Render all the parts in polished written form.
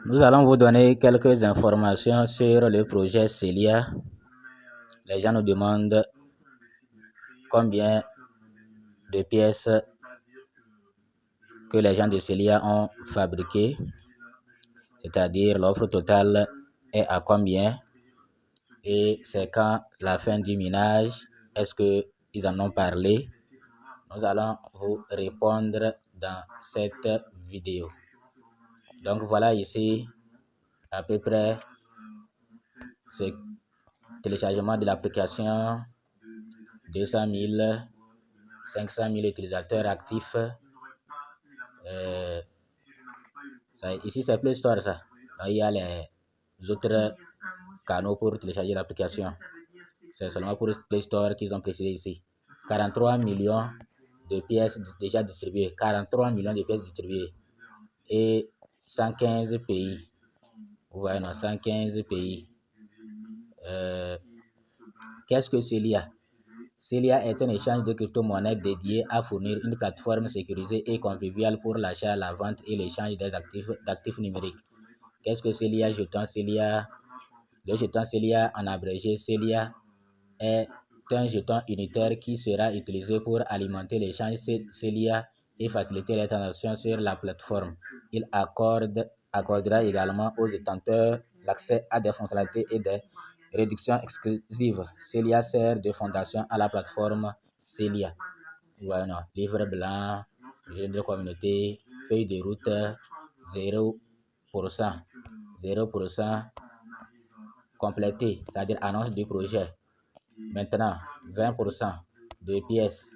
Nous allons vous donner quelques informations sur le projet Celia. Les gens nous demandent combien de pièces que les gens de Celia ont fabriquées, c'est-à-dire l'offre totale est à combien et c'est quand la fin du minage, est-ce qu'ils en ont parlé? Nous allons vous répondre dans cette vidéo. Donc voilà ici à peu près ce téléchargement de l'application, 200 000, 500 000 utilisateurs actifs. Ici c'est Play Store ça. Donc, il y a les autres canaux pour télécharger l'application. C'est seulement pour Play Store qu'ils ont précisé ici. 43 millions de pièces déjà distribuées. 43 millions de pièces distribuées. Et 115 pays. Vous voyez, non, 115 pays. Qu'est-ce que Celia? Celia est un échange de crypto-monnaies dédié à fournir une plateforme sécurisée et conviviale pour l'achat, la vente et l'échange d'actifs numériques. Qu'est-ce que Celia jeton? Celia, le jeton Celia en abrégé, Celia est un jeton unitaire qui sera utilisé pour alimenter l'échange Celia et faciliter les transactions sur la plateforme. Il accordera également aux détenteurs l'accès à des fonctionnalités et des réductions exclusives. Celia sert de fondation à la plateforme Celia. Voilà, livre blanc, jeu de communauté, feuille de route, 0%. 0% complété, c'est-à-dire annonce du projet. Maintenant, 20% de pièces.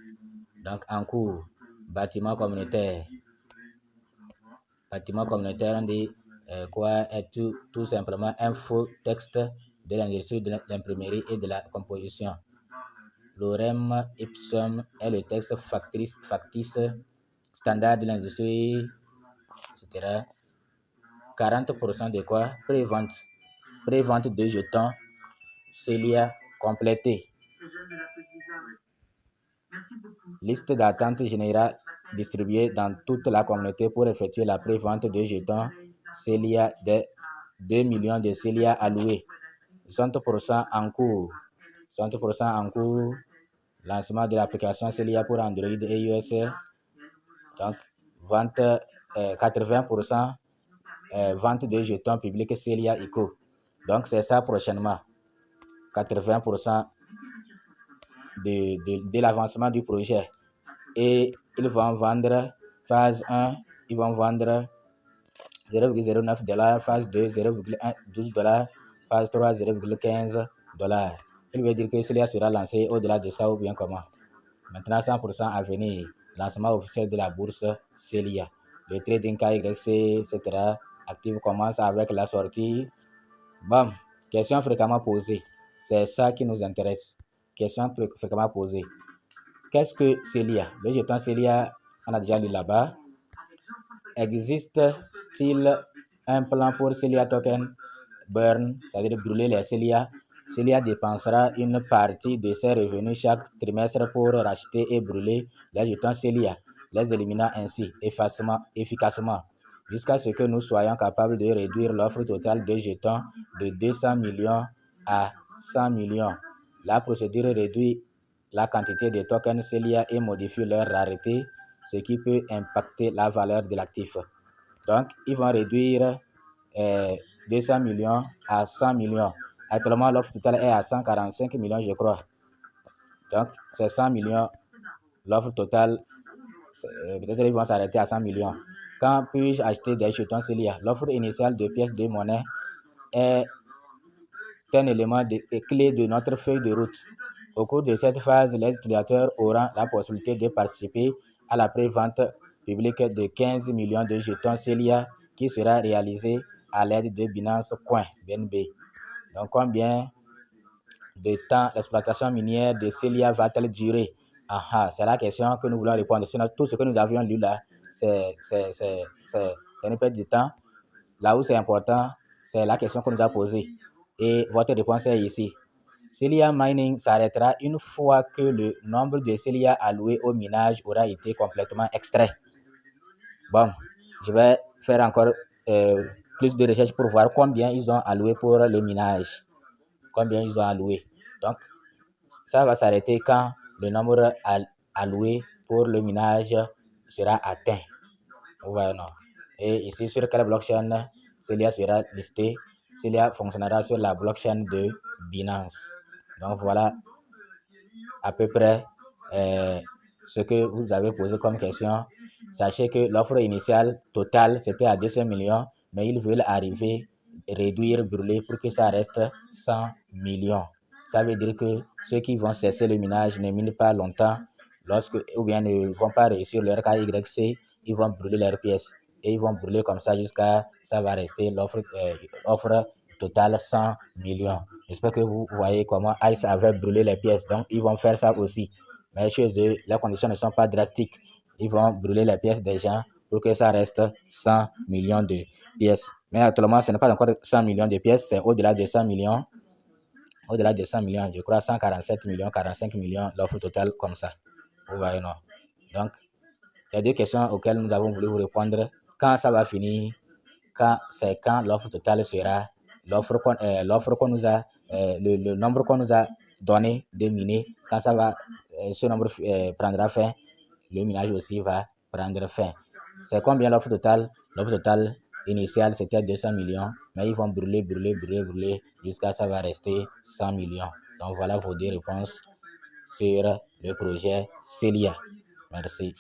Donc, en cours, bâtiment communautaire. Bâtiment communautaire, on dit quoi est tout simplement un faux texte de l'industrie de l'imprimerie et de la composition. Lorem ipsum est le texte factice standard de l'industrie, etc. 40% de quoi? Pré-vente. Pré-vente de jetons Celia complété. Liste d'attente générale distribuée dans toute la communauté pour effectuer la pré-vente de jetons Celia de 2 millions de Celia alloués. 60% en cours. 60% en cours. Lancement de l'application Celia pour Android et iOS. Donc, vente 80%. Vente de jetons publics Celia Eco. Donc, c'est ça prochainement. 80% de l'avancement du projet. Et ils vont vendre phase 1, ils vont vendre 0,09 $, phase 2, 0,12 $, phase 3, 0,15 $. Il veut dire que cela sera lancé au-delà de ça ou bien comment. Maintenant, 100% à venir. Lancement officiel de la bourse Celia. Le trading KYC, etc. Active commence avec la sortie. Bon, question fréquemment posée. C'est ça qui nous intéresse. Question fréquemment posée. Qu'est-ce que Celia? Le jeton Celia, on a déjà lu là-bas. Existe-t-il un plan pour Celia Token Burn, c'est-à-dire brûler les Celia? Celia dépensera une partie de ses revenus chaque trimestre pour racheter et brûler les jetons Celia, les éliminant ainsi efficacement, jusqu'à ce que nous soyons capables de réduire l'offre totale de jetons de 200 millions à 100 millions. La procédure réduit la quantité de tokens Celia et modifie leur rareté, ce qui peut impacter la valeur de l'actif. Donc, ils vont réduire 200 millions à 100 millions. Actuellement, l'offre totale est à 145 millions, je crois. Donc, c'est 100 millions. L'offre totale, peut-être ils vont s'arrêter à 100 millions. Quand puis-je acheter des jetons Celia? L'offre initiale de pièces de monnaie est un élément clé de notre feuille de route. Au cours de cette phase, les utilisateurs auront la possibilité de participer à la pré-vente publique de 15 millions de jetons Celia qui sera réalisée à l'aide de Binance Coin, BNB. Donc, combien de temps l'exploitation minière de Celia va-t-elle durer? C'est la question que nous voulons répondre. Sinon, tout ce que nous avions lu là, c'est une perte de temps. Là où c'est important, c'est la question qu'on nous a posée. Et votre réponse est ici. Celia Mining s'arrêtera une fois que le nombre de Celia alloués au minage aura été complètement extrait. Bon, je vais faire encore plus de recherches pour voir combien ils ont alloué pour le minage. Combien ils ont alloué. Donc, ça va s'arrêter quand le nombre alloué pour le minage sera atteint. Voilà. Et ici, sur quelle blockchain Celia sera listé? Celia fonctionnera sur la blockchain de Binance. Donc, voilà à peu près ce que vous avez posé comme question. Sachez que l'offre initiale totale, c'était à 200 millions, mais ils veulent réduire, brûler pour que ça reste 100 millions. Ça veut dire que ceux qui vont cesser le minage ne minent pas longtemps, ou bien ne vont pas réussir leur KYC, ils vont brûler leurs pièces. Et ils vont brûler comme ça jusqu'à ça va rester l'offre totale 100 millions. J'espère que vous voyez comment ICE avait brûlé les pièces. Donc, ils vont faire ça aussi. Mais chez eux, les conditions ne sont pas drastiques. Ils vont brûler les pièces des gens pour que ça reste 100 millions de pièces. Mais actuellement, ce n'est pas encore 100 millions de pièces, c'est au-delà de 100 millions. Au-delà de 100 millions, je crois 147 millions, 45 millions, l'offre totale comme ça. Vous voyez, non? Donc, les deux questions auxquelles nous avons voulu vous répondre, quand ça va finir, c'est quand l'offre totale sera, l'offre qu'on nous a, le nombre qu'on nous a donné de miner, quand ça va, ce nombre prendra fin, le minage aussi va prendre fin. C'est combien l'offre totale? L'offre totale initiale, c'était 200 millions, mais ils vont brûler jusqu'à ça va rester 100 millions. Donc voilà vos deux réponses sur le projet Celia. Merci.